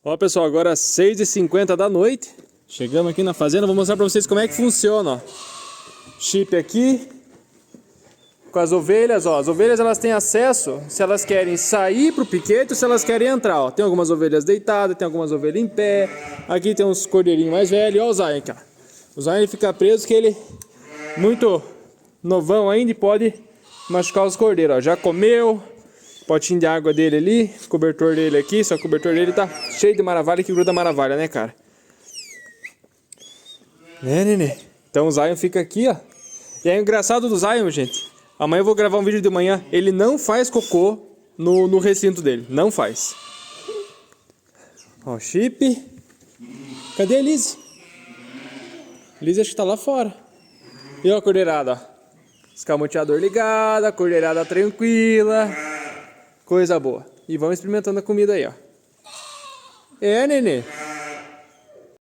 Ó pessoal, agora 6h50 da noite. Chegamos aqui na fazenda, vou mostrar pra vocês como é que funciona, ó. Chip aqui com as ovelhas, ó. As ovelhas elas têm acesso se elas querem sair pro piquete ou se elas querem entrar, ó. Tem algumas ovelhas deitadas, tem algumas ovelhas em pé. Aqui tem uns cordeirinhos mais velhos, ó o Zion aqui, ó. O Zion ele fica preso que ele muito novão ainda e pode machucar os cordeiros, ó. Já comeu. Potinho de água dele ali, cobertor dele aqui, só que o cobertor dele tá cheio de maravilha que gruda maravilha, né, cara? Né, nenê? Então o Zion fica aqui, ó. E é engraçado do Zion, gente. Amanhã eu vou gravar um vídeo de manhã. Ele não faz cocô no recinto dele. Não faz. Ó, o Chip. Cadê a Liz? Liz acho que tá lá fora. E ó a cordeirada, ó. Escamoteador ligado, a cordeirada tranquila. Coisa boa. E vamos experimentando a comida aí, ó. É, nenê.